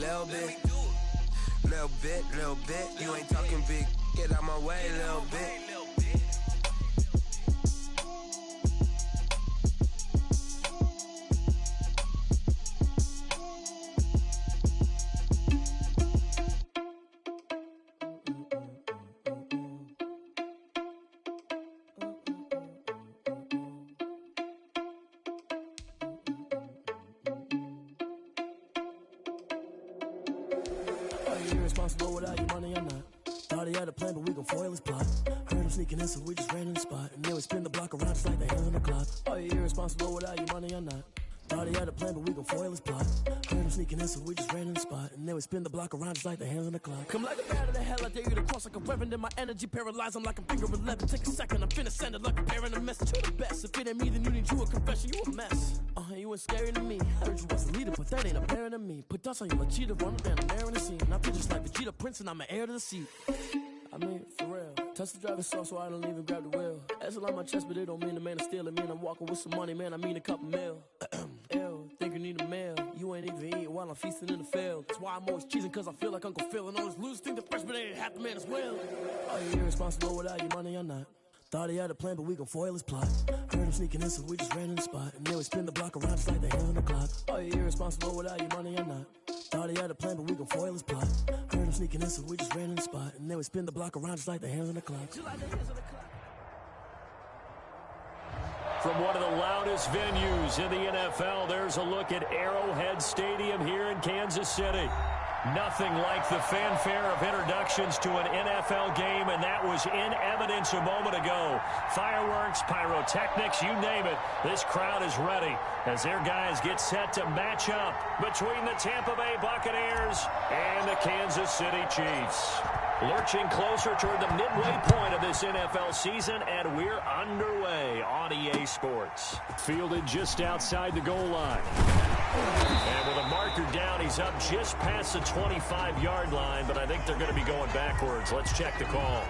little bit. Little bit. You ain't talking big. Get out my way, little bit. Irresponsible without your money or not. Thought he had a plan, but we gon' foil his plot. Heard him sneaking in, so we just ran in the spot. And then we spin the block around just like the hands on the clock. Are you irresponsible without your money or not? Thought he had a plan, but we gon' foil his plot. Heard him sneaking in, so we just ran in the spot. And then we spin the block around just like the hands on the clock. Come like a bat of the hell, I dare you to cross like a reverend. In my energy paralyzed, I'm like a finger 11. Take a second, I'm finna send it like a parent a message to the best. If it ain't me, then you need you a confession, you a mess. You ain't scary to me. Heard you was a leader, but that ain't apparent to me. Put dust on you like cheetah, run down the air in the scene. I feel just like Vegeta Prince, and I'm an heir to the seat. I mean, for real. Touch the driver's sauce, so I don't even grab the wheel. That's on my chest, but it don't mean the man is stealing. Man, I'm walking with some money, man, I mean a couple mil. Ew, think you need a meal. You ain't even eating while I'm feasting in the field. That's why I'm always cheesing, cause I feel like Uncle Phil. And all those losers think the freshman ain't half the man as well. Are you irresponsible without your money or not? Thought he had a plan, but we gon' foil his plot. Heard him sneaking in, so we just ran in the spot. And then we spin the block around just like the hands on the clock. Are you irresponsible without your money or not? Thought he had a plan, but we gon' foil his plot. Heard him sneaking in, so we just ran in the spot. And then we spin the block around just like the hands on the clock. From one of the loudest venues in the NFL, there's a look at Arrowhead Stadium here in Kansas City. Nothing like the fanfare of introductions to an NFL game, and that was in evidence a moment ago. Fireworks, pyrotechnics, you name it. This crowd is ready as their guys get set to match up between the Tampa Bay Buccaneers and the Kansas City Chiefs. Lurching closer toward the midway point of this NFL season, and we're underway on EA Sports. Fielded just outside the goal line. And with a marker down, he's up just past the 25-yard line, but I think they're going to be going backwards. Let's check the call.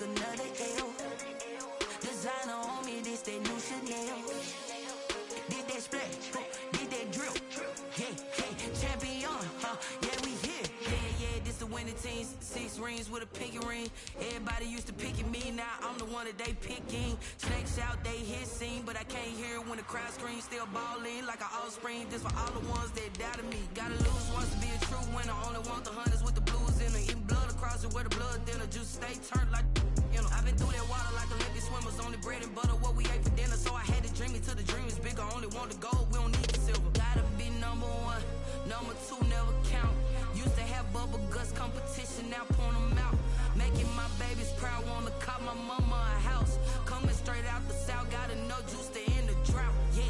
Another L. Designer on me, this that new Chanel. Did that splash, did that drill. Yeah, champion, yeah, we here. Yeah, this the winning team. 6 rings with a pinky ring. Everybody used to picking me, now I'm the one that they picking. Snakes out, they hit scene, but I can't hear it when the crowd screams. Still balling like an offspring. This for all the ones that doubted me. Gotta lose once to be a true winner. Only want the hunters with the blues in it. Eating blood across it where the blood thinner. Juice stay turned like, you know. I've been through that water like Olympic swimmers. Only bread and butter what we ate for dinner. So I had to dream it till the dream is bigger. Only want the gold, we don't need the silver. Gotta be number 1, number 2 never count. Used to have bubble guts competition, now point them out. Making my babies proud, wanna cop my mama a house. Coming straight out the south, gotta know juice to end the drought. Yeah,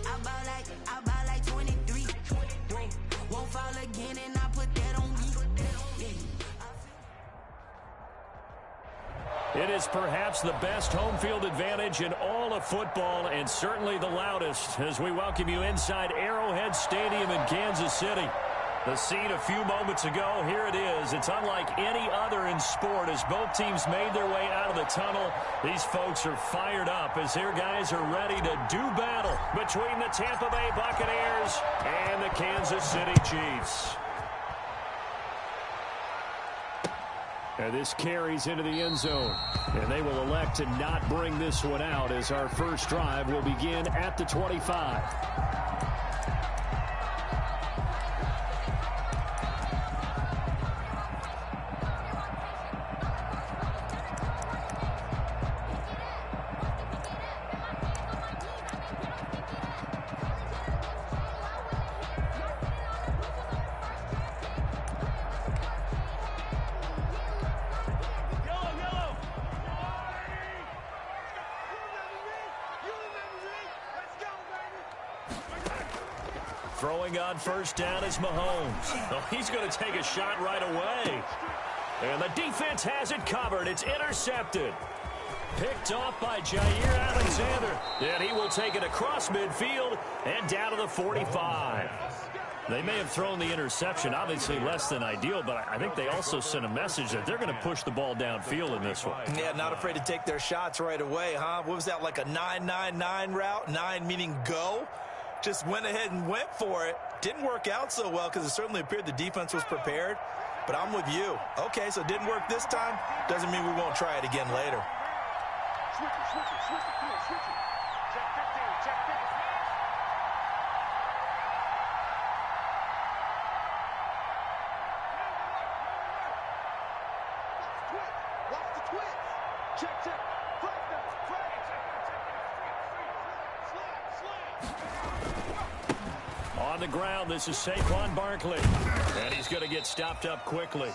I buy like 23. Won't fall again, and I put that on me. It is perhaps the best home field advantage in all of football, and certainly the loudest, as we welcome you inside Arrowhead Stadium in Kansas City. The scene a few moments ago, here it is. It's unlike any other in sport as both teams made their way out of the tunnel. These folks are fired up as their guys are ready to do battle between the Tampa Bay Buccaneers and the Kansas City Chiefs. And this carries into the end zone. And they will elect to not bring this one out as our first drive will begin at the 25. Throwing on first down is Mahomes. Oh, he's going to take a shot right away. And the defense has it covered. It's intercepted. Picked off by Jair Alexander. And he will take it across midfield and down to the 45. They may have thrown the interception, obviously less than ideal, but I think they also sent a message that they're going to push the ball downfield in this one. Yeah, not afraid to take their shots right away, huh? What was that, like a 9-9-9 route? 9 meaning go? Just went ahead and went for it. Didn't work out so well because it certainly appeared the defense was prepared. But I'm with you. Okay, so it didn't work this time. Doesn't mean we won't try it again later. Switch it, come on, switch it. Check 15, check 15. Watch the twist. Check. Flag down, On the ground, this is Saquon Barkley. And he's going to get stopped up quickly.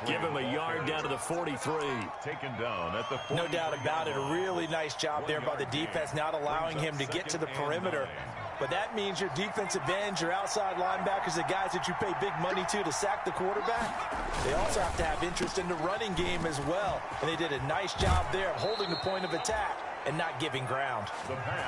Give him a yard down to the 43. Taken down at the 43. No doubt about it. A really nice job there by the defense, not allowing him to get to the perimeter. But that means your defensive ends, your outside linebackers, the guys that you pay big money to sack the quarterback, they also have to have interest in the running game as well. And they did a nice job there of holding the point of attack and not giving ground.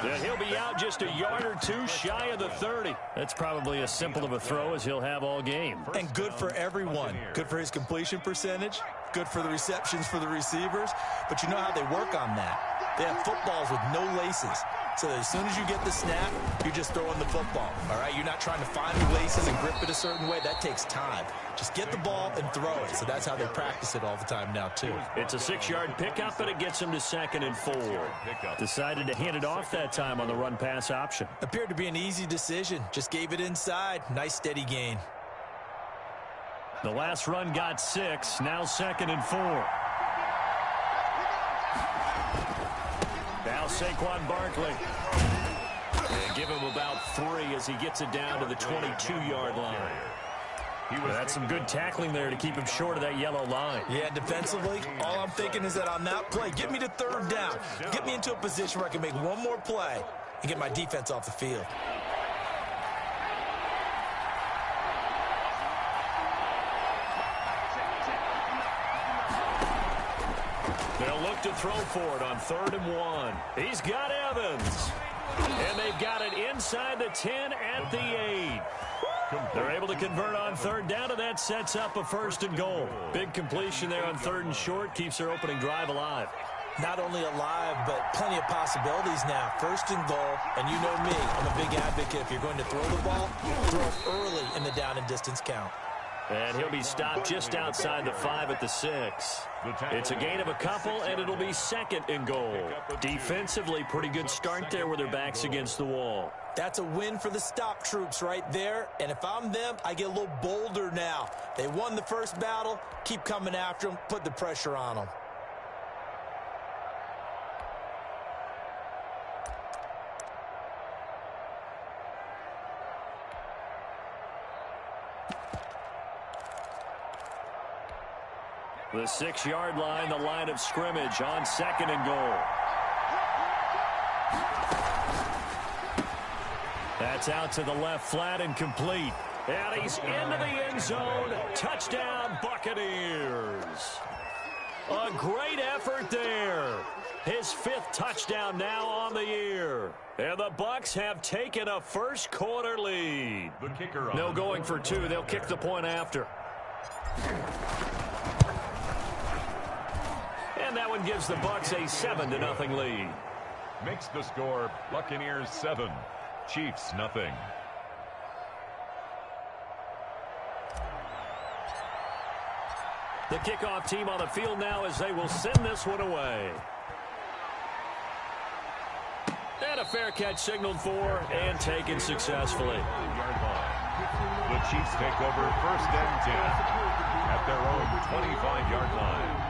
And he'll be out just a yard or two shy of the 30. That's probably as simple of a throw as he'll have all game. And good for everyone. Good for his completion percentage. Good for the receptions for the receivers. But you know how they work on that. They have footballs with no laces. So as soon as you get the snap, you're just throwing the football. All right, you're not trying to find the laces and grip it a certain way. That takes time. Just get the ball and throw it. So that's how they practice it all the time now, too. It's a 6-yard pickup, but it gets him to 2nd and 4. Decided to hand it off that time on the run-pass option. Appeared to be an easy decision. Just gave it inside. Nice, steady gain. The last run got 6. Now 2nd and 4. Now Saquon Barkley. And give him about 3 as he gets it down to the 22-yard line. That's some good tackling there to keep him short of that yellow line. Yeah, defensively, all I'm thinking is that on that play, get me to 3rd down. Get me into a position where I can make one more play and get my defense off the field. They'll look to throw for it on 3rd and 1. He's got Evans. And they've got it inside the 10 at the 8. They're able to convert on 3rd down, and that sets up a 1st and goal. Big completion there on 3rd and short. Keeps their opening drive alive. Not only alive, but plenty of possibilities now. 1st and goal, and you know me, I'm a big advocate. If you're going to throw the ball, throw early in the down and distance count. And he'll be stopped just outside the 5 at the 6. It's a gain of a couple, and it'll be 2nd and goal. Defensively, pretty good start there with their backs against the wall. That's a win for the stop troops right there. And if I'm them, I get a little bolder now. They won the first battle. Keep coming after them. Put the pressure on them. The 6-yard line, the line of scrimmage on 2nd and goal. That's out to the left flat and complete. And he's into the end zone. Touchdown, Buccaneers. A great effort there. His 5th touchdown now on the year. And the Bucs have taken a first quarter lead. The kicker on. No going for 2. They'll kick the point after. And that one gives the Bucs a 7-0 lead. Makes the score Buccaneers 7, Chiefs nothing. The kickoff team on the field now as they will send this one away. And a fair catch signaled for and taken successfully. The Chiefs take over 1st and 10 at their own 25-yard line.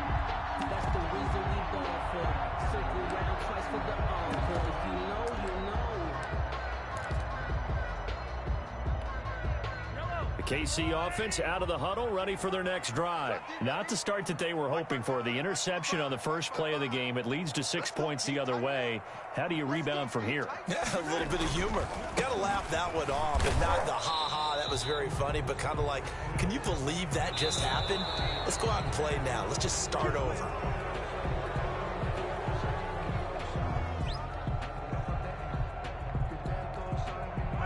That's the reason we going for circle round twice for the encore. If you know, you know. The KC offense out of the huddle, ready for their next drive. Not the start that they were hoping for. The interception on the first play of the game. It leads to 6 points the other way. How do you rebound from here? Yeah, a little bit of humor. Got to laugh that one off, and not the ha-ha, that was very funny, but kind of like, can you believe that just happened? Let's go out and play now. Let's just start over.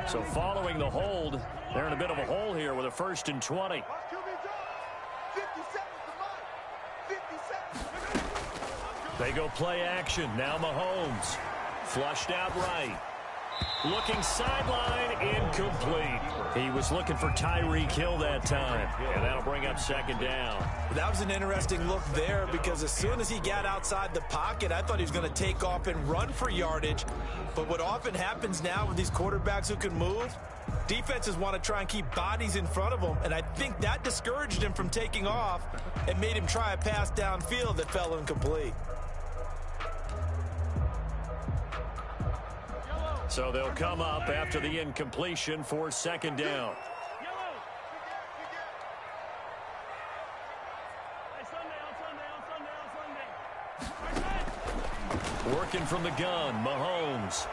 So following the hold, they're in a bit of a hole here with a 1st and 20. They go play action. Now Mahomes. Flushed out right. Looking sideline, incomplete. He was looking for Tyreek Hill that time. And that'll bring up 2nd down. That was an interesting look there because as soon as he got outside the pocket, I thought he was going to take off and run for yardage. But what often happens now with these quarterbacks who can move, defenses want to try and keep bodies in front of them, and I think that discouraged him from taking off and made him try a pass downfield that fell incomplete. So they'll come up after the incompletion for 2nd down. Working from the gun, Mahomes.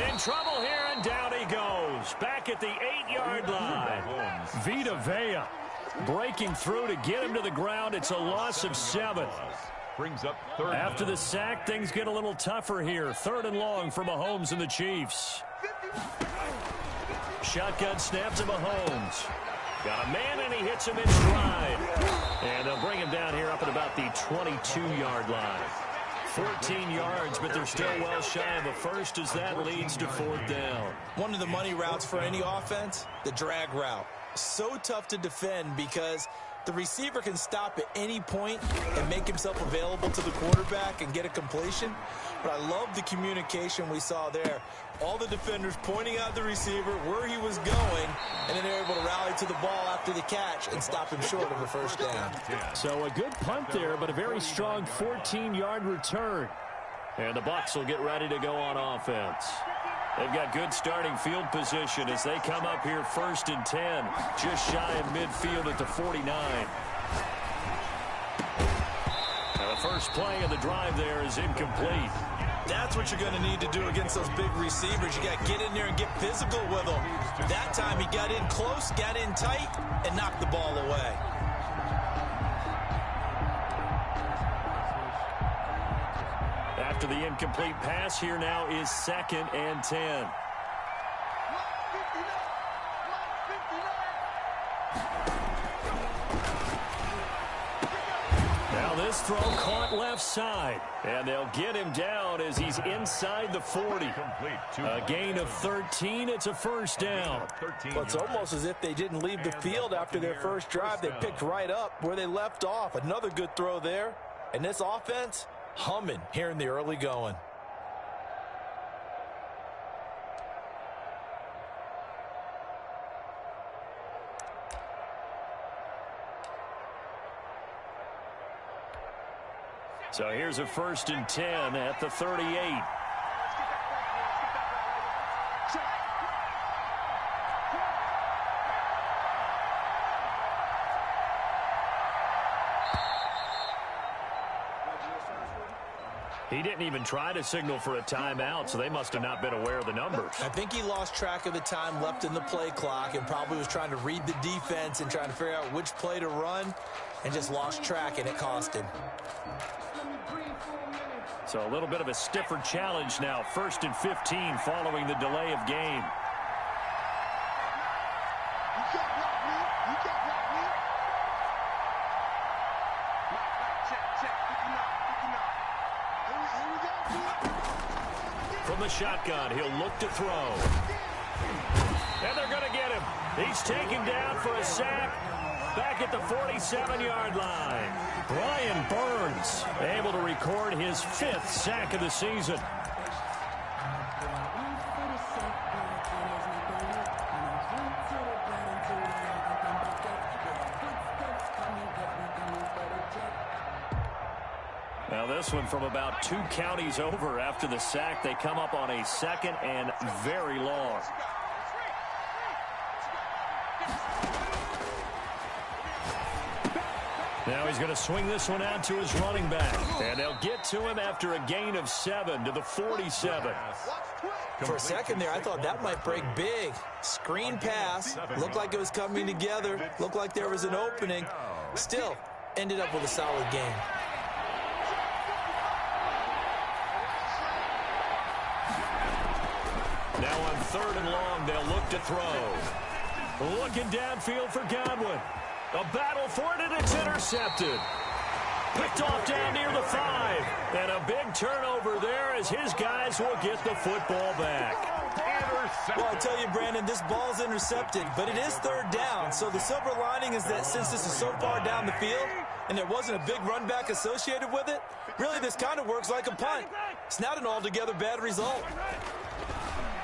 In trouble here, and down he goes. Back at the 8-yard line. Vita Vea breaking through to get him to the ground. It's a loss of 7. Brings up 3rd. After the sack, things get a little tougher here. 3rd and long for Mahomes and the Chiefs. Shotgun snap to Mahomes. Got a man, and he hits him in stride. And they'll bring him down here up at about the 22-yard line. 14 yards, but they're still well shy of a first as that leads to 4th down. One of the money routes for any offense, the drag route. So tough to defend because the receiver can stop at any point and make himself available to the quarterback and get a completion. But I love the communication we saw there. All the defenders pointing out the receiver where he was going, and then they're able to rally to the ball after the catch and stop him short of a 1st down. So a good punt there, but a very strong 14-yard return. And the Bucs will get ready to go on offense. They've got good starting field position as they come up here 1st and 10, just shy of midfield at the 49. Now the first play of the drive there is incomplete. That's what you're going to need to do against those big receivers. You got to get in there and get physical with them. That time he got in close, got in tight, and knocked the ball away. After the incomplete pass, here now is 2nd and 10. Now this throw caught left side, and they'll get him down as he's inside the 40. A gain of 13. It's a 1st down. Well, it's almost as if they didn't leave the field after their first drive. They picked right up where they left off. Another good throw there. And this offense, humming here in the early going. So here's a 1st and 10 at the 38. He didn't even try to signal for a timeout, so they must have not been aware of the numbers. I think he lost track of the time left in the play clock and probably was trying to read the defense and trying to figure out which play to run and just lost track, and it cost him. So a little bit of a stiffer challenge now. 1st and 15 following the delay of game. From the shotgun, he'll look to throw. And they're going to get him. He's taken down for a sack. Back at the 47-yard line. Brian Burns able to record his 5th sack of the season. Now this one from about 2 counties over after the sack. They come up on a 2nd and very long. Now he's going to swing this one out to his running back. And they'll get to him after a gain of 7 to the 47. For a second there, I thought that might break big. Screen pass. Looked like it was coming together. Looked like there was an opening. Still, ended up with a solid game. Now on 3rd and long, they'll look to throw. Looking downfield for Godwin. A battle for it, and it's intercepted. Picked off down near the 5. And a big turnover there as his guys will get the football back. Well, I tell you, Brandon, this ball's intercepted, but it is 3rd down. So the silver lining is that since this is so far down the field and there wasn't a big run back associated with it, really this kind of works like a punt. It's not an altogether bad result.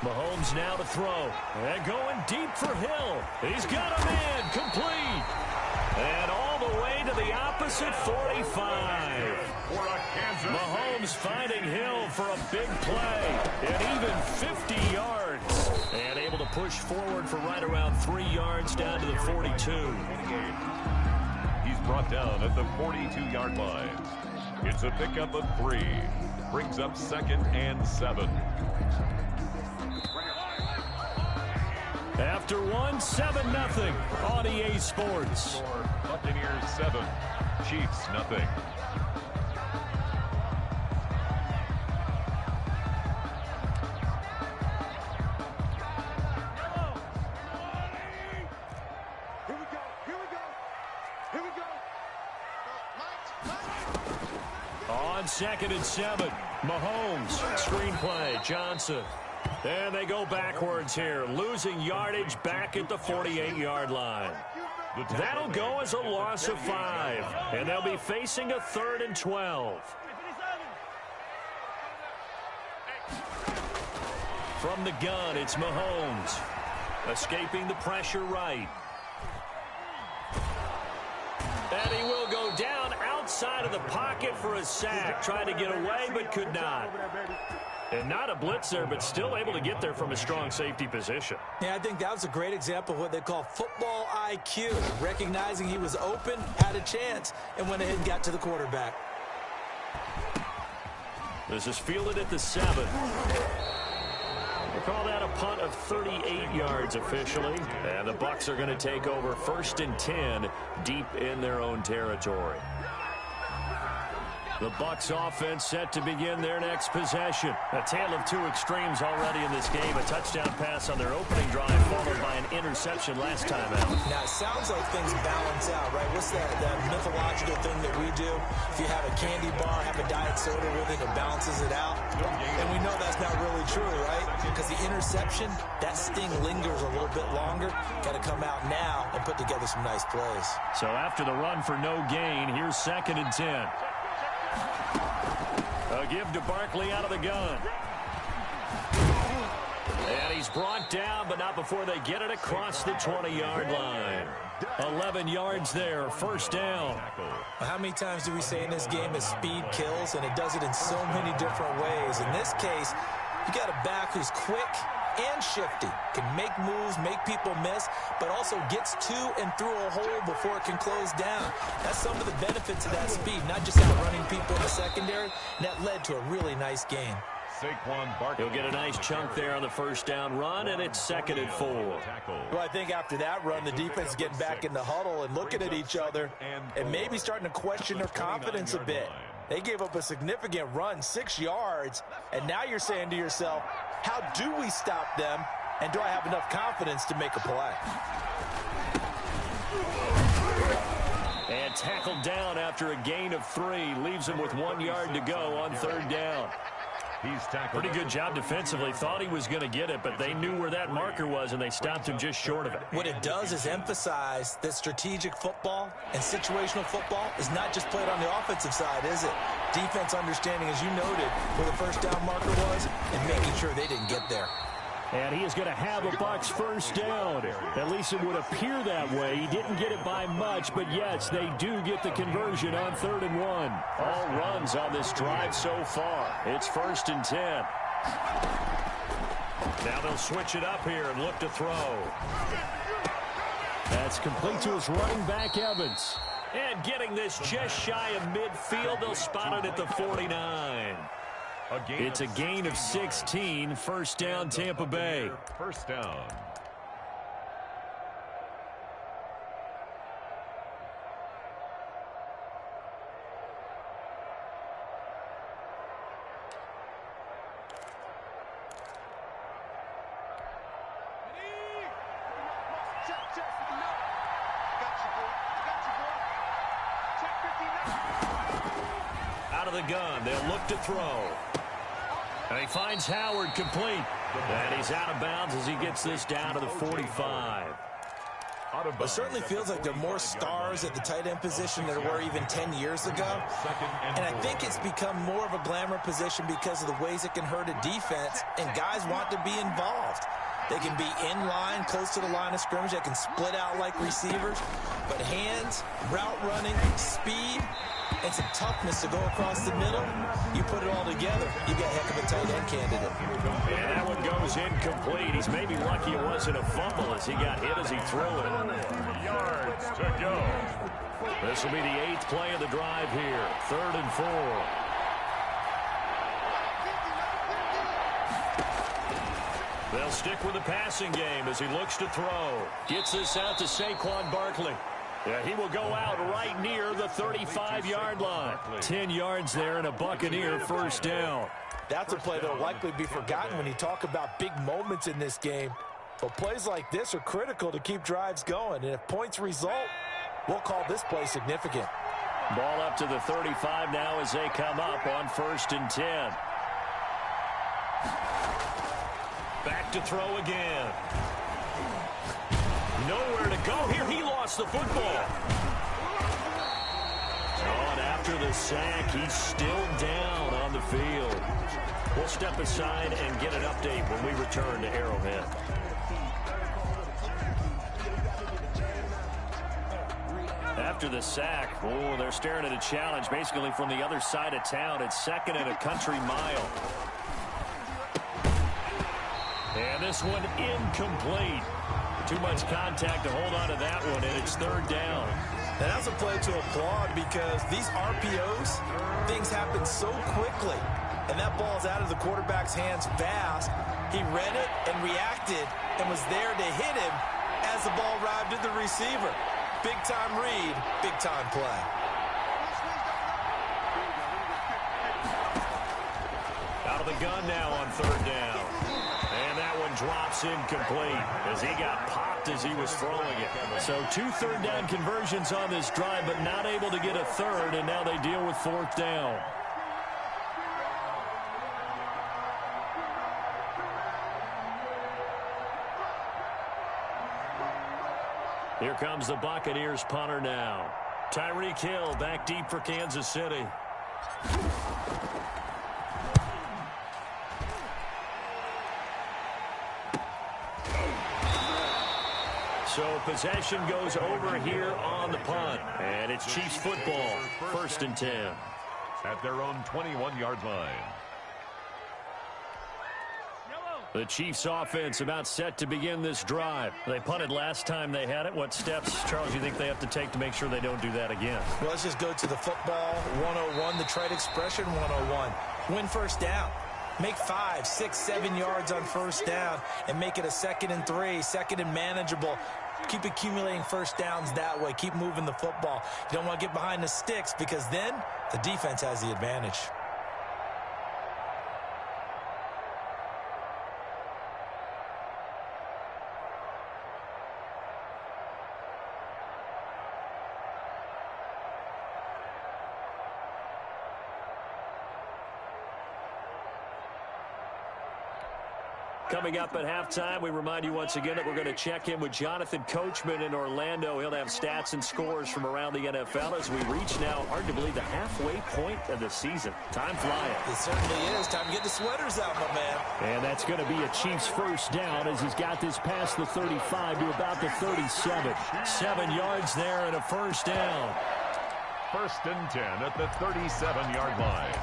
Mahomes now to throw. And going deep for Hill. He's got a man complete. And all the way to the opposite 45. Mahomes finding Hill for a big play. And even 50 yards. And able to push forward for right around 3 yards down to the 42. He's brought down at the 42-yard line. It's a pickup of 3. Brings up 2nd and 7. After 1, 7-0 on EA Sports. Buccaneers 7, Chiefs nothing. On 2nd and 7, Mahomes, screenplay, Johnson. And they go backwards here, losing yardage back at the 48-yard line. That'll go as a loss of 5, and they'll be facing a 3rd and 12. From the gun, it's Mahomes, escaping the pressure right. And he will go down outside of the pocket for a sack, trying to get away but could not. And not a blitz there, but still able to get there from a strong safety position. Yeah, I think that was a great example of what they call football IQ. Recognizing he was open, had a chance, and went ahead and got to the quarterback. This is fielded at the 7. We'll call that a punt of 38 yards officially. And the Bucs are going to take over 1st and 10 deep in their own territory. The Bucs offense set to begin their next possession. A tale of 2 extremes already in this game. A touchdown pass on their opening drive, followed by an interception last time out. Now, it sounds like things balance out, right? What's that mythological thing that we do? If you have a candy bar, have a diet soda with it, it balances it out. And we know that's not really true, right? Because the interception, that sting lingers a little bit longer. Got to come out now and put together some nice plays. So after the run for no gain, here's 2nd and 10. A give to Barkley out of the gun. And he's brought down, but not before they get it across the 20-yard line. 11 yards there, 1st down. How many times do we say in this game that speed kills, and it does it in so many different ways? In this case, you got a back who's quick and shifty, can make moves, make people miss, but also gets to and through a hole before it can close down. That's some of the benefits of that speed, not just outrunning people in the secondary. And that led to a really nice game. He'll get a nice chunk there on the 1st down run, and it's 2nd and 4. Well, I think after that run, the defense is getting back in the huddle and looking at each other and maybe starting to question their confidence a bit. They gave up a significant run, 6 yards, and now you're saying to yourself, how do we stop them, and do I have enough confidence to make a play? And tackled down after a gain of 3. Leaves him with 1 yard to go on 3rd down. He's tackled. Pretty good job defensively. Thought he was going to get it, but they knew where that marker was, and they stopped him just short of it. What it does is emphasize that strategic football and situational football is not just played on the offensive side, is it? Defense understanding, as you noted, where the 1st down marker was and making sure they didn't get there. And he is going to have a Bucs 1st down. At least it would appear that way. He didn't get it by much, but yes, they do get the conversion on 3rd and 1. All runs on this drive so far. It's 1st and 10. Now they'll switch it up here and look to throw. That's complete to his running back, Evans. And getting this just shy of midfield, they'll spot it at the 49. It's a gain of 16, first down Tampa Bay. First down. Out of the gun, they'll look to throw. And he finds Howard complete. And he's out of bounds as he gets this down to the 45. It certainly feels like there are more stars at the tight end position than there were even 10 years ago. And I think it's become more of a glamour position because of the ways it can hurt a defense, and guys want to be involved. They can be in line, close to the line of scrimmage. They can split out like receivers. But hands, route running, speed, and some toughness to go across the middle, you put it all together, you got a heck of a tight end candidate. And that one goes incomplete. He's maybe lucky it wasn't a fumble as he got hit as he threw it. Yards to go. This will be the 8th play of the drive here. 3rd and 4. They'll stick with the passing game as he looks to throw. Gets this out to Saquon Barkley. Yeah, he will go out right near the 35-yard line. 10 yards there and a Buccaneer first down. That's a play that will likely be forgotten when you talk about big moments in this game. But plays like this are critical to keep drives going. And if points result, we'll call this play significant. Ball up to the 35 now as they come up on 1st and 10. Back to throw again. Nowhere to go here. He lost the football. Oh, and after the sack, he's still down on the field. We'll step aside and get an update when we return to Arrowhead. After the sack, oh, they're staring at a challenge basically from the other side of town. It's 2nd and a country mile. And this one incomplete. Too much contact to hold on to that one, and it's 3rd down. And that's a play to applaud because these RPOs, things happen so quickly. And that ball's out of the quarterback's hands fast. He read it and reacted and was there to hit him as the ball arrived at the receiver. Big-time read, big-time play. Out of the gun now on 3rd down. And that one drops incomplete as he got popped as he was throwing it. So 2 3rd down conversions on this drive, but not able to get a 3rd, and now they deal with 4th down. Here comes the Buccaneers punter now. Tyreek Hill back deep for Kansas City. So possession goes over here on the punt. And it's Chiefs football, 1st and 10. At their own 21-yard line. The Chiefs offense about set to begin this drive. They punted last time they had it. What steps, Charles, you think they have to take to make sure they don't do that again? Well, let's just go to the football 101, the trade expression 101. Win 1st down. Make 5, 6, 7 yards on 1st down and make it a 2nd and 3, 2nd and manageable. Keep accumulating 1st downs that way. Keep moving the football. You don't want to get behind the sticks because then the defense has the advantage. Coming up at halftime, we remind you once again that we're going to check in with Jonathan Coachman in Orlando. He'll have stats and scores from around the NFL as we reach now, hard to believe, the halfway point of the season. Time flying. It certainly is. Time to get the sweaters out, my man. And that's going to be a Chiefs 1st down as he's got this past the 35 to about the 37. 7 yards there and a 1st down. 1st and 10 at the 37-yard line.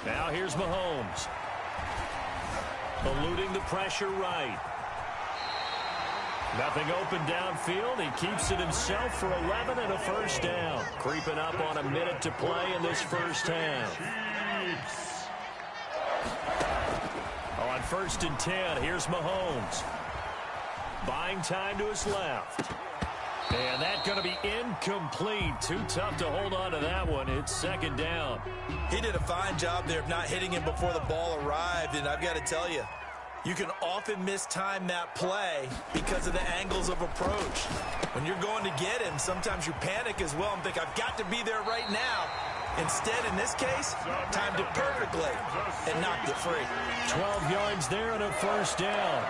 Now here's Mahomes. Eluding the pressure right. Nothing open downfield. He keeps it himself for 11 and a first down. Creeping up on a minute to play in this first half. On 1st and 10, here's Mahomes. Buying time to his left. And that's going to be incomplete. Too tough to hold on to that one. It's 2nd down. He did a fine job there of not hitting him before the ball arrived, and I've got to tell you, you can often mistime that play because of the angles of approach. When you're going to get him, sometimes you panic as well and think, I've got to be there right now. Instead, in this case, timed it perfectly and knocked it free. 12 yards there and a first down.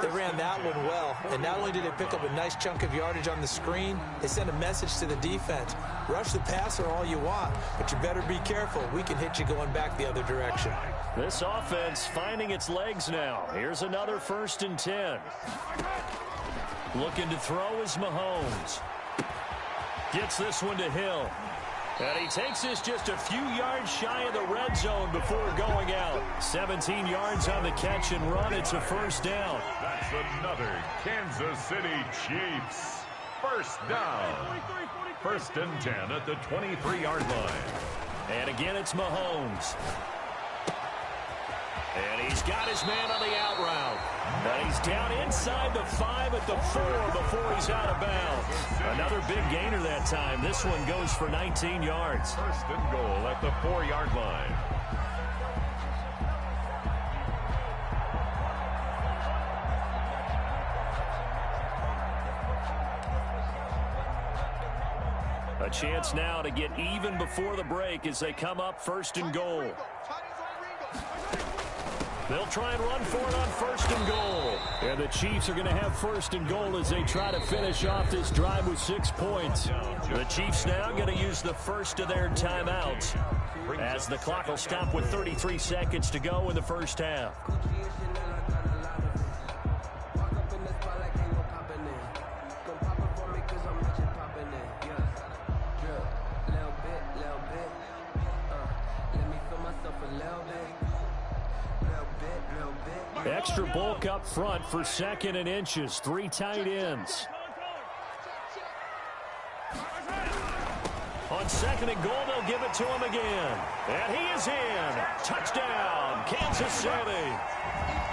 They ran that one well, and not only did they pick up a nice chunk of yardage on the screen, they sent a message to the defense. Rush the passer all you want, but you better be careful. We can hit you going back the other direction. This offense finding its legs now. Here's another 1st and 10. Looking to throw is Mahomes. Gets this one to Hill. And he takes this just a few yards shy of the red zone before going out. 17 yards on the catch and run. It's a first down. That's another Kansas City Chiefs. First down. 1st and 10 at the 23-yard line. And again, it's Mahomes. And he's got his man on the out route. And he's down inside the 5 at the 4 before he's out of bounds. Another big gainer that time. This one goes for 19 yards. 1st and goal at the 4-yard line. A chance now to get even before the break as they come up 1st and goal. They'll try and run for it on 1st and goal. And the Chiefs are going to have 1st and goal as they try to finish off this drive with 6 points. The Chiefs now going to use the first of their timeouts as the clock will stop with 33 seconds to go in the first half. Extra bulk up front for 2nd and inches. 3 tight ends. On 2nd and goal, they'll give it to him again. And he is in. Touchdown, Kansas City.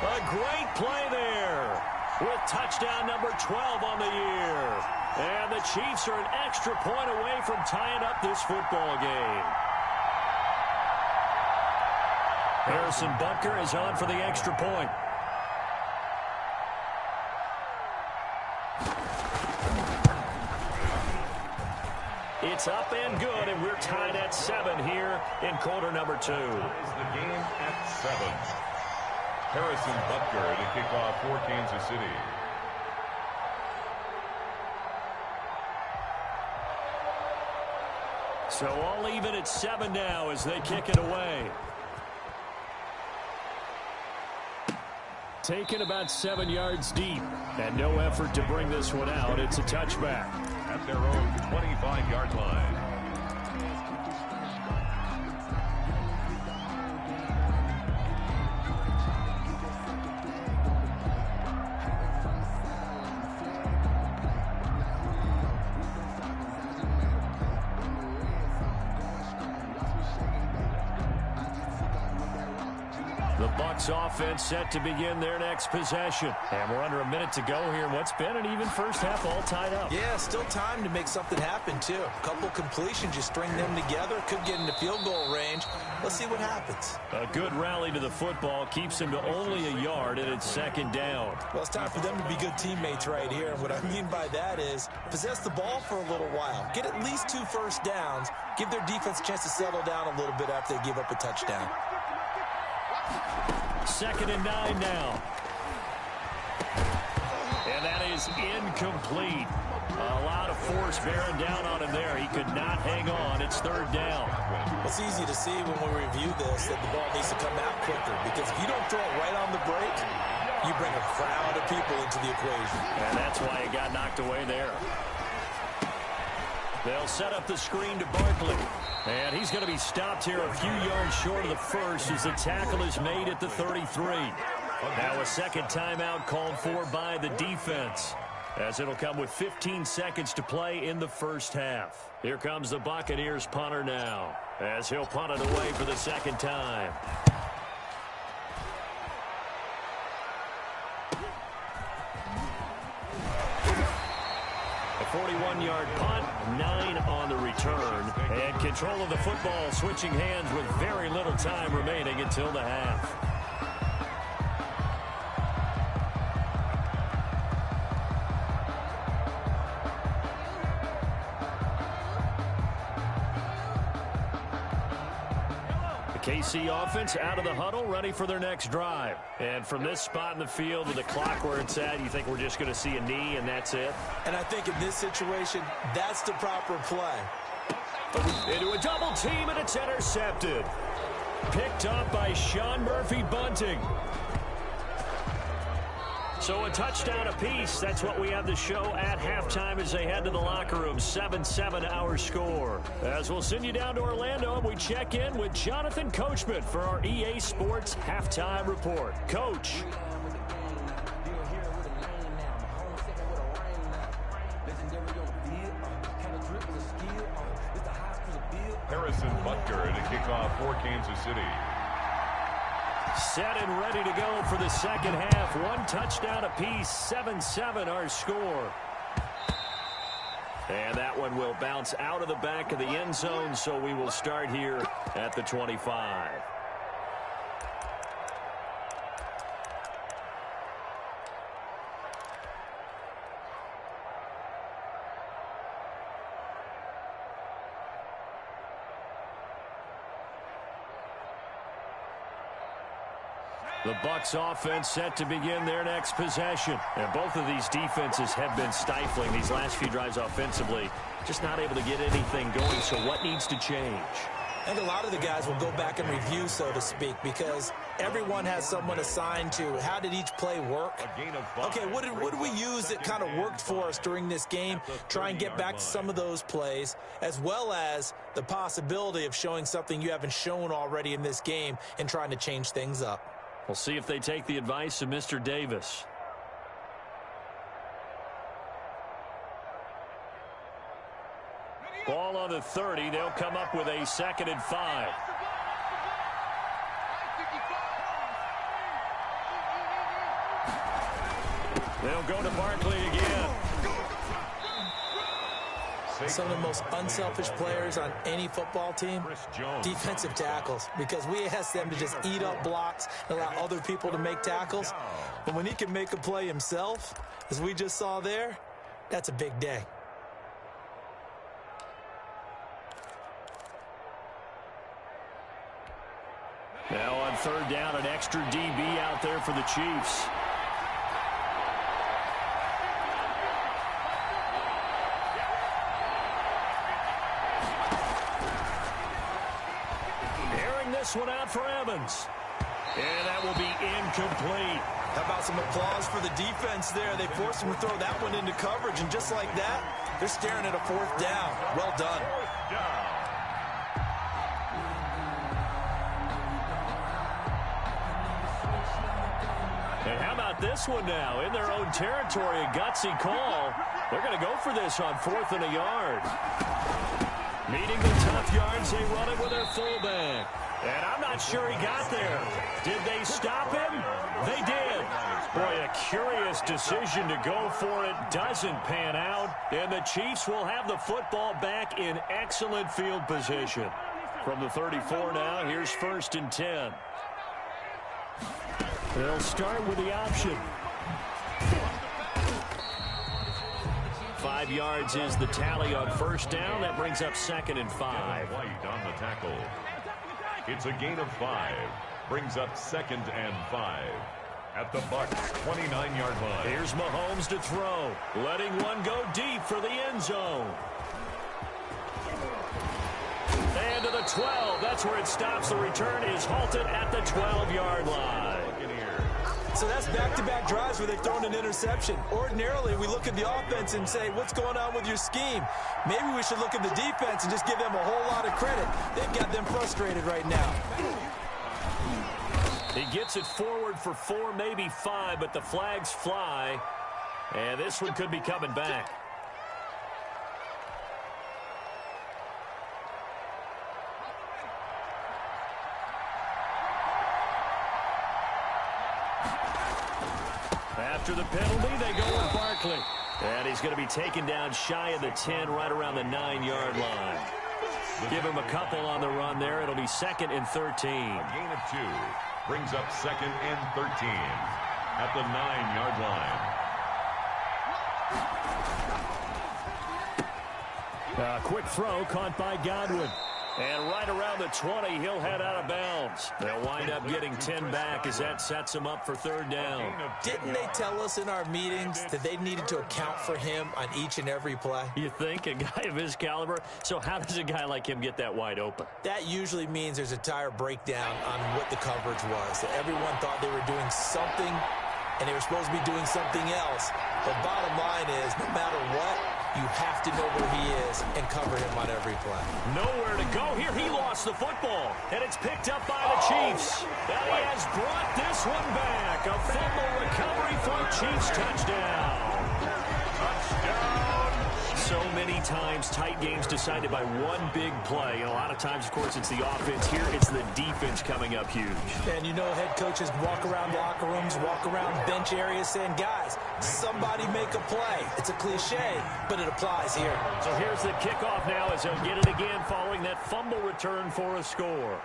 A great play there with touchdown number 12 on the year. And the Chiefs are an extra point away from tying up this football game. Harrison Butker is on for the extra point. It's up and good, and we're tied at 7 here in quarter number 2. The game at 7. Harrison Butker to kick off for Kansas City. So all even at 7 now as they kick it away. Taken about 7 yards deep, and no effort to bring this one out. It's a touchback. At their own 25-yard line. The Bucs offense set to begin their next possession. And we're under a minute to go here in what's been an even first half, all tied up. Yeah, still time to make something happen, too. A couple completions, you string them together, could get into field goal range. Let's see what happens. A good rally to the football keeps him to only a yard, and it's 2nd down. Well, it's time for them to be good teammates right here. And what I mean by that is possess the ball for a little while. Get at least 2 first downs. Give their defense a chance to settle down a little bit after they give up a touchdown. 2nd and 9 now. And that is incomplete. A lot of force bearing down on him there. He could not hang on. It's 3rd down. It's easy to see when we review this that the ball needs to come out quicker, because if you don't throw it right on the break, you bring a crowd of people into the equation. And that's why it got knocked away there. They'll set up the screen to Barkley. And he's going to be stopped here a few yards short of the first as the tackle is made at the 33. Now a second timeout called for by the defense, as it'll come with 15 seconds to play in the first half. Here comes the Buccaneers punter now, as he'll punt it away for the second time. A 41-yard punt, 9 on the return, and control of the football switching hands with very little time remaining until the half. KC offense out of the huddle, ready for their next drive. And from this spot in the field with the clock where it's at, you think we're just going to see a knee and that's it? And I think in this situation, that's the proper play. Into a double team, and it's intercepted. Picked up by Sean Murphy-Bunting. So a touchdown apiece. That's what we have to show at halftime as they head to the locker room. 7-7 our score. As we'll send you down to Orlando, and we check in with Jonathan Coachman for our EA Sports Halftime Report. Coach. Harrison Butker to kick off for Kansas City. Set and ready to go for the second half. One touchdown apiece, 7-7 our score. And that one will bounce out of the back of the end zone, so we will start here at the 25. The Bucs offense set to begin their next possession. And both of these defenses have been stifling these last few drives offensively. Just not able to get anything going, so what needs to change? I think a lot of the guys will go back and review, so to speak, because everyone has someone assigned to how did each play work. Okay, what did we use that kind of worked for us during this game? Try and get back to some of those plays, as well as the possibility of showing something you haven't shown already in this game and trying to change things up. We'll see if they take the advice of Mr. Davis. Ball on the 30. They'll come up with a 2nd and 5. They'll go to Barkley again. Some of the most unselfish players on any football team, defensive tackles, because we ask them to just eat up blocks and allow other people to make tackles. But when he can make a play himself, as we just saw there, that's a big day. Now on 3rd down, an extra DB out there for the Chiefs. This one out for Evans. And that will be incomplete. How about some applause for the defense there? They forced him to throw that one into coverage, and just like that, they're staring at a 4th down. Well done. And how about this one now? In their own territory, a gutsy call. They're going to go for this on 4th and a yard. Meeting the tough yards, they run it with their fullback. And I'm not sure he got there. Did they stop him? They did. Boy, a curious decision to go for it. Doesn't pan out. And the Chiefs will have the football back in excellent field position. From the 34 now, here's 1st and 10. They'll start with the option. 5 yards is the tally on 1st down. That brings up 2nd and 5. White on the tackle. It's a gain of 5. Brings up 2nd and 5. At the Bucs 29-yard line. Here's Mahomes to throw. Letting one go deep for the end zone. And to the 12. That's where it stops. The return is halted at the 12-yard line. So that's back-to-back drives where they've thrown an interception. Ordinarily, we look at the offense and say, what's going on with your scheme? Maybe we should look at the defense and just give them a whole lot of credit. They've got them frustrated right now. He gets it forward for 4, maybe 5, but the flags fly. And this one could be coming back. After the penalty, they go with Barkley. And he's going to be taken down shy of the 10, right around the 9-yard line. Give him a couple on the run there. It'll be 2nd and 13. A gain of 2 brings up 2nd and 13 at the 9-yard line. Quick throw caught by Godwin. And right around the 20, he'll head out of bounds. They'll wind up getting 10 back as that sets them up for 3rd down. Didn't they tell us in our meetings that they needed to account for him on each and every play? You think? A guy of his caliber? So how does a guy like him get that wide open? That usually means there's a tire breakdown on what the coverage was. That everyone thought they were doing something, and they were supposed to be doing something else. But bottom line is, no matter what, you have to know where he is and cover him on every play. Nowhere to go here. He lost the football, and it's picked up by the Chiefs. And he has brought this one back. A fumble recovery for a Chiefs touchdown. Touchdown. So many times, tight games decided by one big play. And a lot of times, of course, it's the offense. Here, it's the defense coming up huge. And you know head coaches walk around locker rooms, walk around bench areas saying, guys, somebody make a play. It's a cliche, but it applies here. So here's the kickoff now as they'll get it again following that fumble return for a score.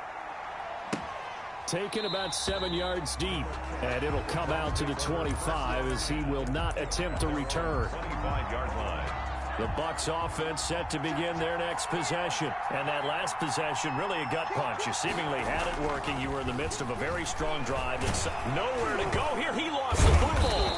Taken about 7 yards deep, and it'll come out to the 25 as he will not attempt to return. 25-yard line. The Bucs offense set to begin their next possession. And that last possession, really a gut punch. You seemingly had it working. You were in the midst of a very strong drive. It's nowhere to go here. He lost the football.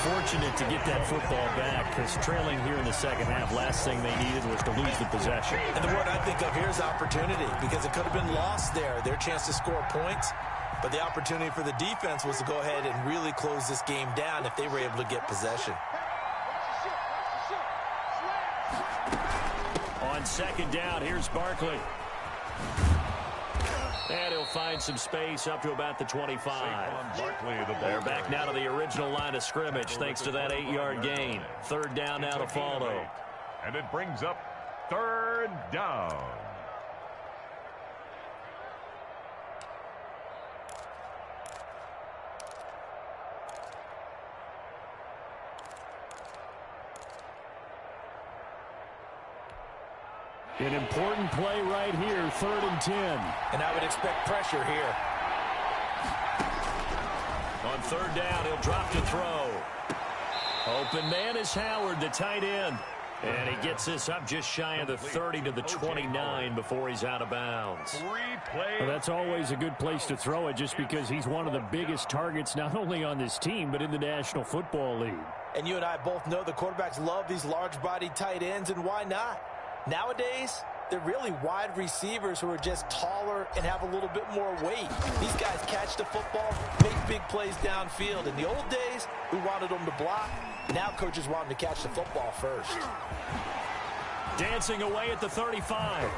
Fortunate to get that football back because trailing here in the second half, last thing they needed was to lose the possession. And the word I think of here is opportunity because it could have been lost there, their chance to score points. But the opportunity for the defense was to go ahead and really close this game down if they were able to get possession. On 2nd down, here's Barkley. And he'll find some space up to about the 25. They're back now to the original line of scrimmage thanks to that 8-yard gain. 3rd down now to follow. And it brings up 3rd down. An important play right here, 3rd and 10. And I would expect pressure here. On 3rd down, he'll drop to throw. Open man is Howard, the tight end. And he gets this up just shy of the 30 to the 29 before he's out of bounds. Well, that's always a good place to throw it just because he's one of the biggest targets not only on this team but in the National Football League. And you and I both know the quarterbacks love these large-bodied tight ends, and why not? Nowadays, they're really wide receivers who are just taller and have a little bit more weight. These guys catch the football, make big plays downfield. In the old days, we wanted them to block. Now coaches want them to catch the football first. Dancing away at the 35.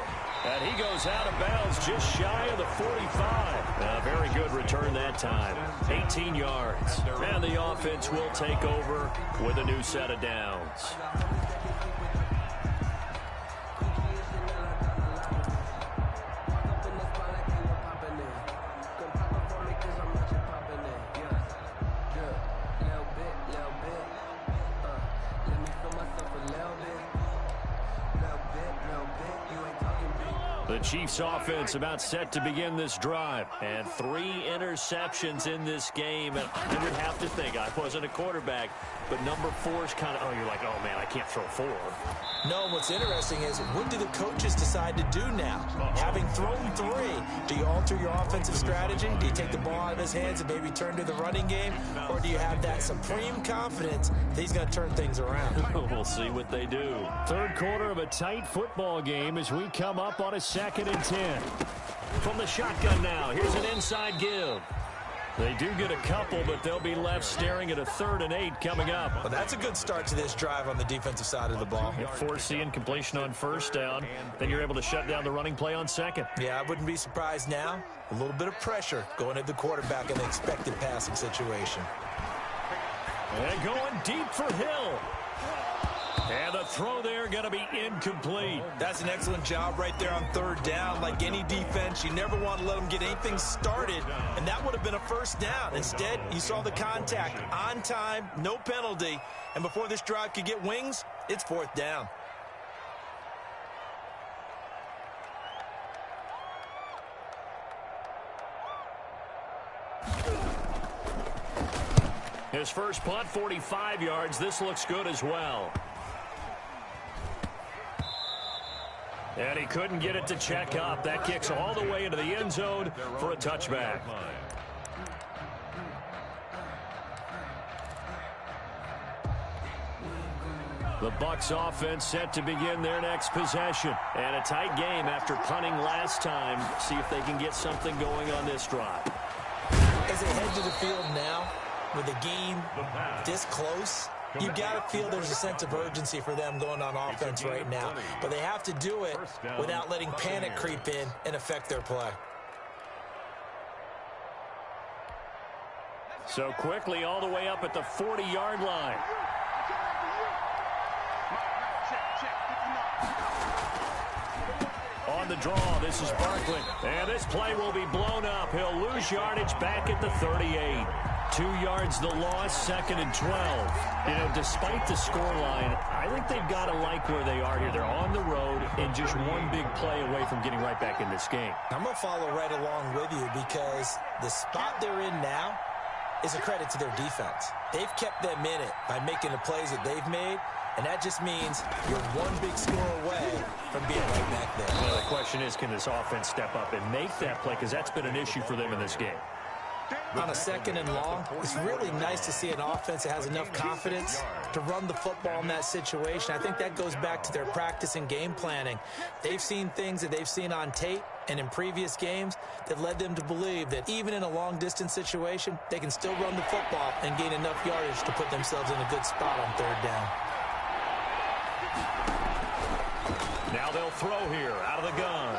And he goes out of bounds just shy of the 45. A very good return that time. 18 yards. And the offense will take over with a new set of downs. The Chiefs offense about set to begin this drive. And 3 interceptions in this game. And I would have to think, I wasn't a quarterback, but number 4 is kind of, oh, you're like, oh, man, I can't throw 4. No, what's interesting is what do the coaches decide to do now? Having thrown 3, do you alter your offensive strategy? Do you take the ball out of his hands and maybe turn to the running game? Or do you have that supreme confidence that he's going to turn things around? We'll see what they do. 3rd quarter of a tight football game as we come up on a 2nd and 10. From the shotgun now, here's an inside give. They do get a couple, but they'll be left staring at a 3rd and 8 coming up. Well, that's a good start to this drive on the defensive side of the ball. Forcing completion on 1st down, then you're able to shut down the running play on 2nd. Yeah, I wouldn't be surprised now. A little bit of pressure going at the quarterback in the expected passing situation. And going deep for Hill. And the throw there going to be incomplete. That's an excellent job right there on 3rd down. Like any defense, you never want to let them get anything started, and that would have been a 1st down. Instead, you saw the contact on time, no penalty, and before this drive could get wings, it's 4th down. His first punt, 45 yards. This looks good as well. And he couldn't get it to check up. That kicks all the way into the end zone for a touchback. The Bucs offense set to begin their next possession. And a tight game after punting last time. See if they can get something going on this drive. As they head to the field now, with a game this close, you got to feel there's a sense of urgency for them going on offense right now. But they have to do it without letting panic creep in and affect their play. So quickly all the way up at the 40-yard line. On the draw, this is Barkley. And this play will be blown up. He'll lose yardage back at the 38. 2 yards the loss, 2nd and 12. You know, despite the scoreline, I think they've got to like where they are here. They're on the road and just one big play away from getting right back in this game. I'm going to follow right along with you because the spot they're in now is a credit to their defense. They've kept them in it by making the plays that they've made, and that just means you're one big score away from being right back there. Well, the question is, can this offense step up and make that play? Because that's been an issue for them in this game. On a 2nd and long, it's really nice to see an offense that has enough confidence to run the football in that situation. I think that goes back to their practice and game planning. They've seen things that they've seen on tape and in previous games that led them to believe that even in a long-distance situation, they can still run the football and gain enough yardage to put themselves in a good spot on 3rd down. Now they'll throw here out of the gun.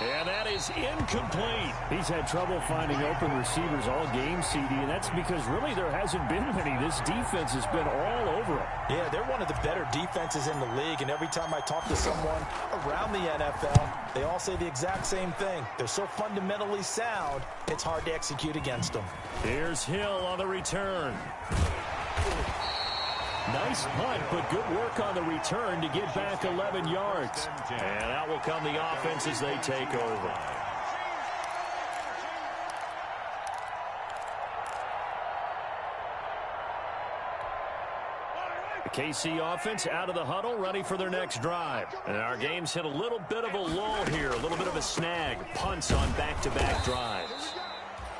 And that is incomplete. He's had trouble finding open receivers all game, CD, and that's because really there hasn't been many. This defense has been all over them. Yeah, they're one of the better defenses in the league, and every time I talk to someone around the NFL, they all say the exact same thing. They're so fundamentally sound, it's hard to execute against them. Here's Hill on the return. Nice punt, but good work on the return to get back 11 yards. And out will come the offense as they take over. The KC offense out of the huddle, ready for their next drive. And our game's hit a little bit of a lull here, a little bit of a snag. Punts on back-to-back drives.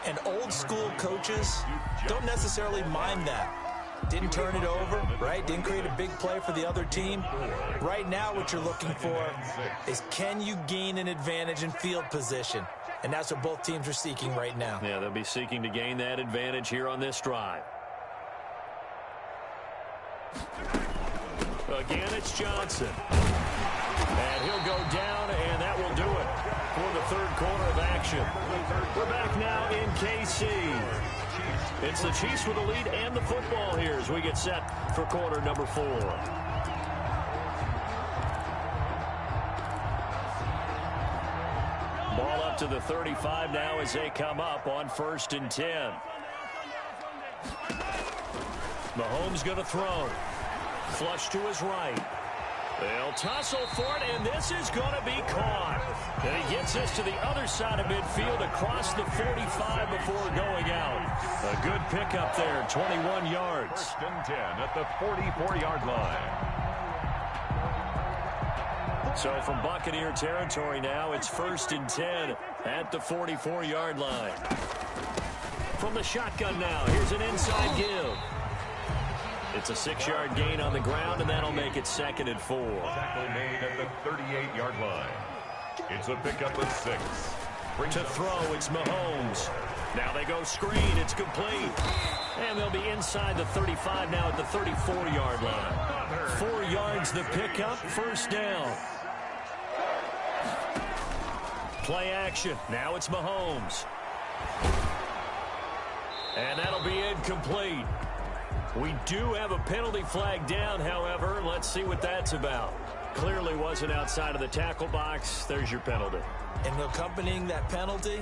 And old school coaches don't necessarily mind that. Didn't turn it over, right? Didn't create a big play for the other team. Right now what you're looking for is, can you gain an advantage in field position? And that's what both teams are seeking right now. Yeah, they'll be seeking to gain that advantage here on this drive. Again, it's Johnson. And he'll go down, and that will do it for the 3rd quarter of action. We're back now in KC. It's the Chiefs with the lead and the football here as we get set for quarter number 4. Ball up to the 35 now as they come up on 1st and 10. Mahomes going to throw. Flush to his right. They'll tussle for it, and this is going to be caught. And he gets this to the other side of midfield across the 45 before going out. A good pickup there, 21 yards. 1st and 10 at the 44-yard line. So from Buccaneer territory now, it's 1st and 10 at the 44-yard line. From the shotgun now, here's an inside give. It's a 6-yard gain on the ground, and that'll make it 2nd and 4. Tackle made at the 38-yard line. It's a pickup of 6. To throw, it's Mahomes. Now they go screen. It's complete. And they'll be inside the 35 now at the 34-yard line. 4 yards the pickup, first down. Play action. Now it's Mahomes. And that'll be incomplete. We do have a penalty flag down, however. Let's see what that's about. Clearly wasn't outside of the tackle box. There's your penalty. And accompanying that penalty,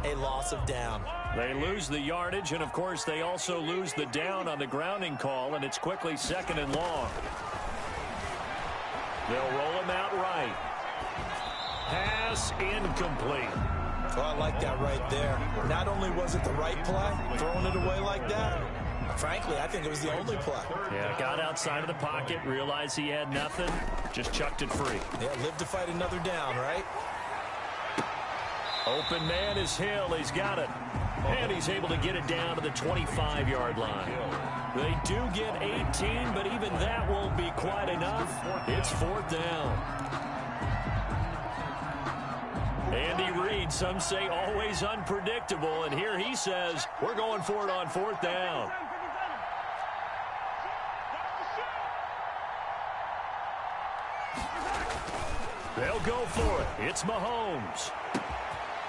a loss of down. They lose the yardage, and, of course, they also lose the down on the grounding call, and it's quickly 2nd and long. They'll roll him out right. Pass incomplete. Oh, I like that right there. Not only was it the right play, throwing it away like that, frankly, I think it was the only play. Yeah, got outside of the pocket, realized he had nothing, just chucked it free. Yeah, live to fight another down, right? Open man is Hill. He's got it. And he's able to get it down to the 25-yard line. They do get 18, but even that won't be quite enough. It's 4th down. Andy Reid, some say always unpredictable, and here he says, we're going for it on 4th down. They'll go for it. It's Mahomes.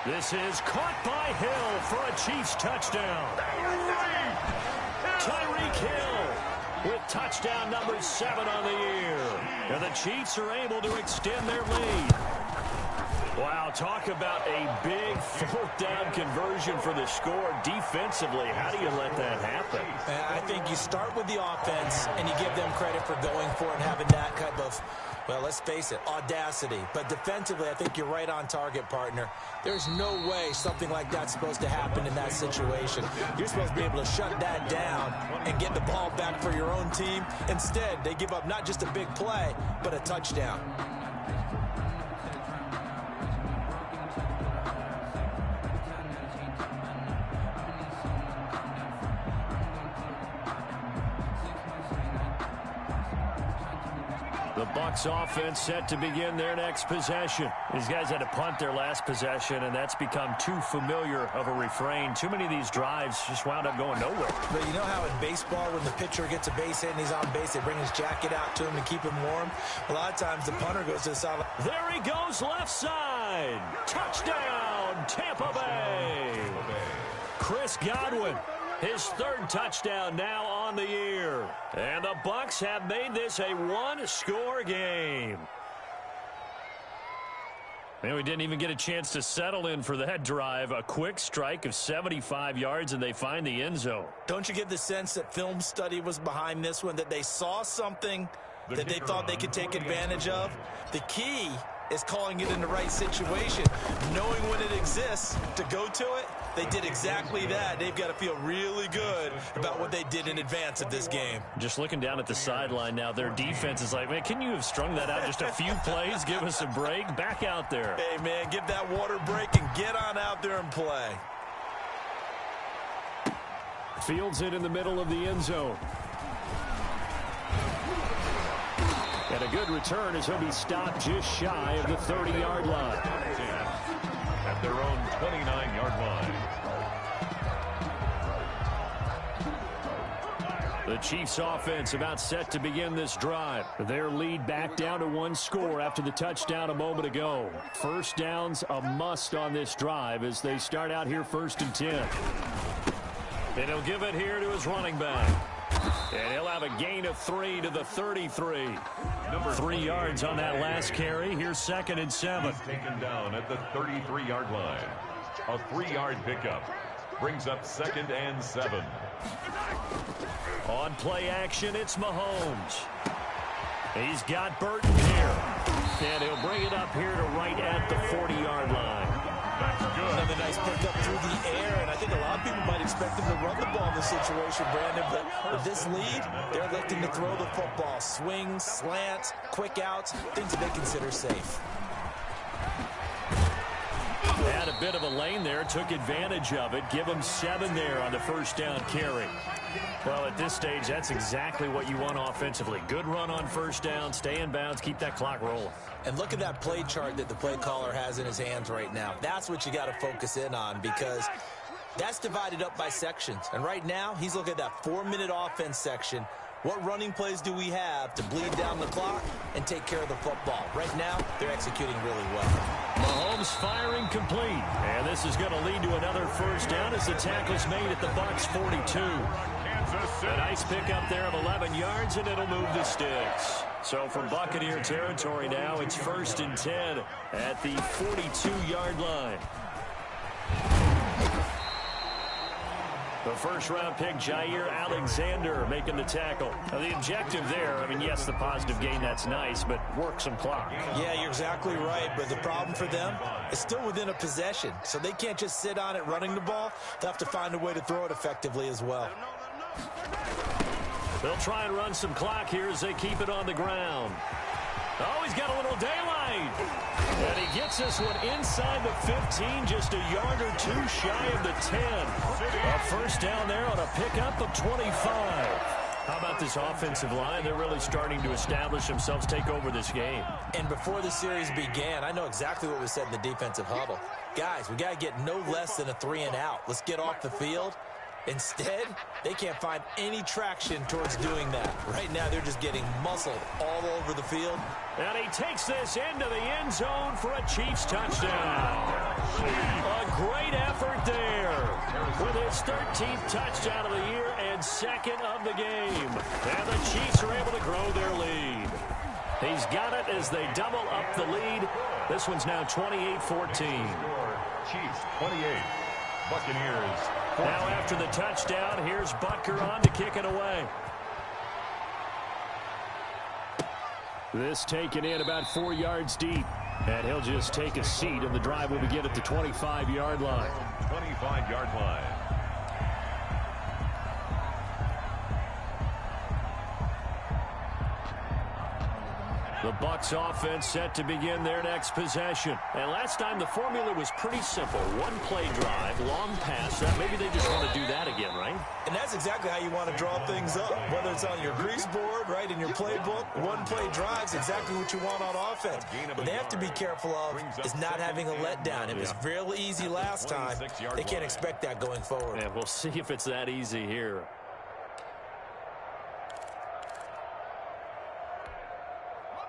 This is caught by Hill for a Chiefs touchdown. Tyreek Hill with touchdown number 7 on the year. And the Chiefs are able to extend their lead. Wow, talk about a big 4th down conversion for the score. Defensively, how do you let that happen? I think you start with the offense, and you give them credit for going for it and having that type of, well, let's face it, audacity. But defensively, I think you're right on target, partner. There's no way something like that's supposed to happen in that situation. You're supposed to be able to shut that down and get the ball back for your own team. Instead, they give up not just a big play, but a touchdown. The Bucs offense set to begin their next possession. These guys had to punt their last possession, and that's become too familiar of a refrain. Too many of these drives just wound up going nowhere. But you know how in baseball, when the pitcher gets a base hit and he's on base, they bring his jacket out to him to keep him warm? A lot of times the punter goes to the side. There he goes, left side. Touchdown, Tampa Bay. Chris Godwin. His 3rd touchdown now on the year. And the Bucs have made this a 1-score game. And we didn't even get a chance to settle in for that drive. A quick strike of 75 yards, and they find the end zone. Don't you get the sense that film study was behind this one, that they saw something that they thought they could take advantage of? The key is calling it in the right situation, knowing when it exists to go to it. They did exactly that. They've got to feel really good about what they did in advance of this game. Just looking down at the sideline now, their defense is like, man, can you have strung that out just a few plays? Give us a break. Back out there. Hey, man, give that water break and get on out there and play. Fields it in the middle of the end zone. And a good return as he'll be stopped just shy of the 30-yard line. At their own 29-yard line. The Chiefs offense about set to begin this drive. Their lead back down to 1 score after the touchdown a moment ago. First down's a must on this drive as they start out here 1st and 10. And he'll give it here to his running back. And he'll have a gain of 3 to the 33. 3 yards on that last carry. Here's 2nd and 7. He's taken down at the 33-yard line. A 3-yard pickup brings up 2nd and 7. On play action, it's Mahomes. He's got Burton here. And he'll bring it up here to right at the 40-yard line. That's good. Another nice pickup through the air, and I think a lot of people might expect them to run the ball in this situation, Brandon, but with this lead, they're electing to throw the football. Swings, slants, quick outs, things that they consider safe. And a bit of a lane there, took advantage of it. Give him 7 there on the first down carry. Well, at this stage, that's exactly what you want offensively. Good run on first down, stay in bounds, keep that clock rolling. And look at that play chart that the play caller has in his hands right now. That's what you got to focus in on, because that's divided up by sections. And right now, he's looking at that 4-minute offense section. What running plays do we have to bleed down the clock and take care of the football? Right now, they're executing really well. Mahomes firing complete. And this is going to lead to another first down as the tackle's made at the Bucs 42. A nice pickup there of 11 yards, and it'll move the sticks. So from Buccaneer territory now, it's 1st and 10 at the 42-yard line. The first-round pick, Jair Alexander, making the tackle. Now, the objective there, I mean, yes, the positive gain, that's nice, but work some clock. Yeah, you're exactly right, but the problem for them is still within a possession, so they can't just sit on it running the ball. They'll have to find a way to throw it effectively as well. They'll try and run some clock here as they keep it on the ground. Oh, he's got a little daylight. And he gets this one inside the 15, just a yard or two shy of the 10. A first down there on a pickup of 25. How about this offensive line? They're really starting to establish themselves, take over this game. And before the series began, I know exactly what was said in the defensive huddle. Guys, we got to get no less than a 3-and-out. Let's get off the field. Instead, they can't find any traction towards doing that. Right now, they're just getting muscled all over the field. And he takes this into the end zone for a Chiefs touchdown. A great effort there with his 13th touchdown of the year and 2nd of the game. And the Chiefs are able to grow their lead. He's got it as they double up the lead. This one's now 28-14. Chiefs 28, Buccaneers 14. Now after the touchdown, here's Butker on to kick it away. This taken in about 4 yards deep. And he'll just take a seat, and the drive will begin at the 25-yard line. 25-yard line. The Bucs offense set to begin their next possession. And last time the formula was pretty simple. One play drive, long pass. Maybe they just want to do that again, right? And that's exactly how you want to draw things up. Whether it's on your grease board, right, in your playbook, one play drive's exactly what you want on offense. What they have to be careful of is not having a letdown. It was real easy last time. They can't expect that going forward. Yeah, we'll see if it's that easy here.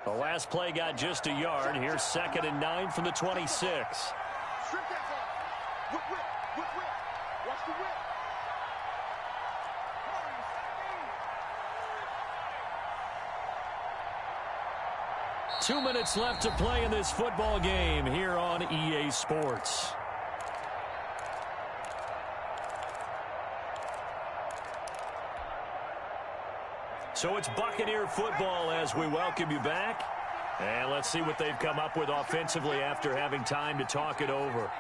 The last play got just a yard. Here's 2nd and 9 from the 26. Strip that ball. Whip. Watch the whip. 2 minutes left to play in this football game here on EA Sports. So it's Buccaneer football as we welcome you back. And let's see what they've come up with offensively after having time to talk it over.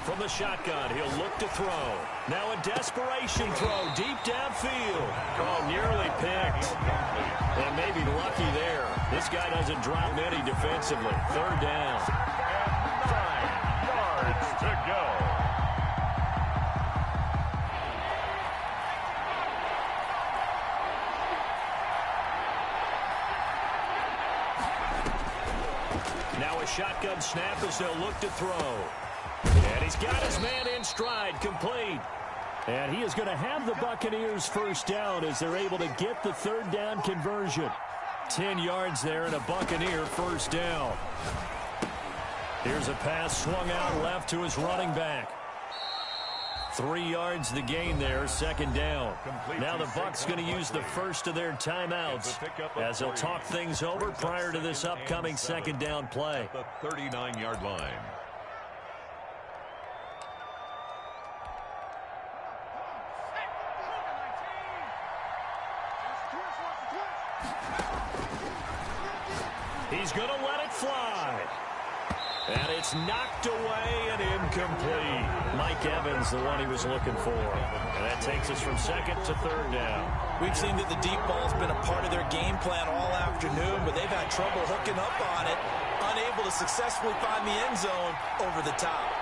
From the shotgun, he'll look to throw. Now a desperation throw deep downfield. Oh, nearly picked. And maybe lucky there. This guy doesn't drop many defensively. 3rd down. 5 yards to go. Now a shotgun snap as they'll look to throw. And he's got his man in stride, complete. And he is going to have the Buccaneers first down as they're able to get the 3rd down conversion. 10 yards there and a Buccaneer first down. Here's a pass swung out left to his running back. 3 yards the gain there, 2nd down. Now the Bucs going to use the first of their timeouts as they'll talk things over prior to this upcoming 2nd down play. The 39-yard line. He's going to let it fly. And it's knocked away and incomplete. Mike Evans, the one he was looking for. And that takes us from 2nd to 3rd down. We've seen that the deep ball's been a part of their game plan all afternoon, but they've had trouble hooking up on it, able to successfully find the end zone over the top.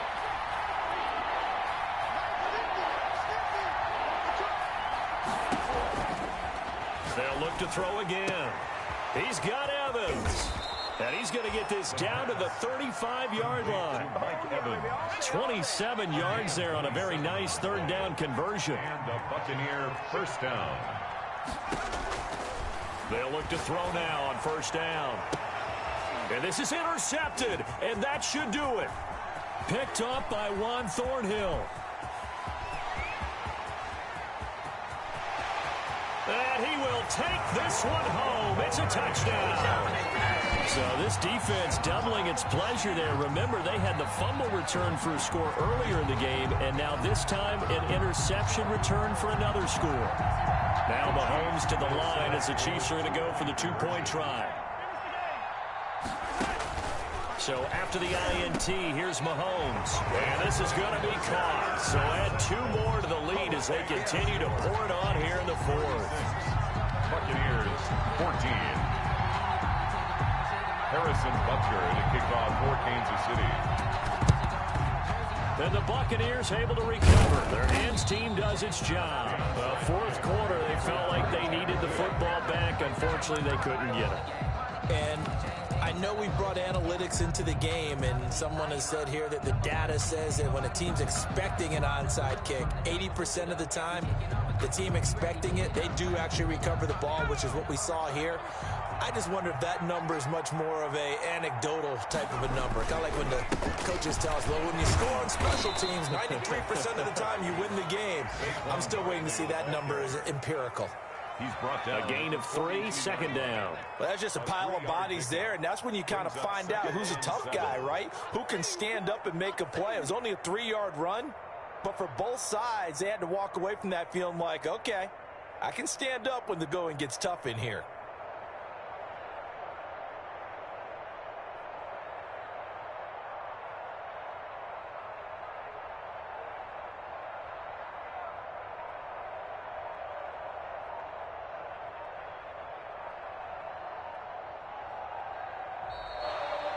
They'll look to throw again. He's got Evans. And he's going to get this down to the 35-yard line. 27 yards there on a very nice third down conversion. And a Buccaneer first down. They'll look to throw now on first down. And this is intercepted, and that should do it. Picked up by Juan Thornhill. And he will take this one home. It's a touchdown. So this defense doubling its pleasure there. Remember, they had the fumble return for a score earlier in the game, and now this time an interception return for another score. Now Mahomes to the line as the Chiefs are going to go for the two-point try. So after the INT, here's Mahomes. And this is going to be caught. So add two more to the lead as they continue to pour it on here in the fourth. Buccaneers 14. Harrison Butker to kick off for Kansas City. And the Buccaneers able to recover. Their hands team does its job. Fourth quarter, they felt like they needed the football back. Unfortunately, they couldn't get it. And I know we brought analytics into the game, and someone has said here that the data says that when a team's expecting an onside kick, 80% of the time, the team expecting it, they do actually recover the ball, which is what we saw here. I just wonder if that number is much more of a anecdotal type of a number. Kind of like when the coaches tell us, well, when you score on special teams, 93% of the time you win the game. I'm still waiting to see that number is empirical. He's brought down. A gain of 3, second down. Well, that's just a pile of bodies there, and that's when you kind of find out who's a tough guy, right? Who can stand up and make a play. It was only a 3-yard run, but for both sides, they had to walk away from that feeling like, okay, I can stand up when the going gets tough in here.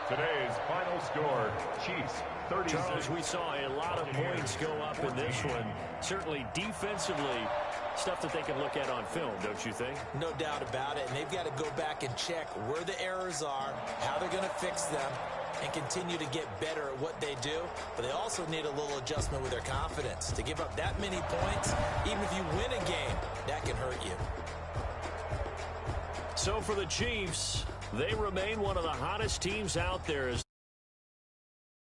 Today's final score, Chiefs 36. Charles, we saw a lot of points go up in this one. Certainly defensively, stuff that they can look at on film, don't you think? No doubt about it, and they've got to go back and check where the errors are, how they're going to fix them, and continue to get better at what they do. But they also need a little adjustment with their confidence. To give up that many points, even if you win a game, that can hurt you. So for the Chiefs, they remain one of the hottest teams out there.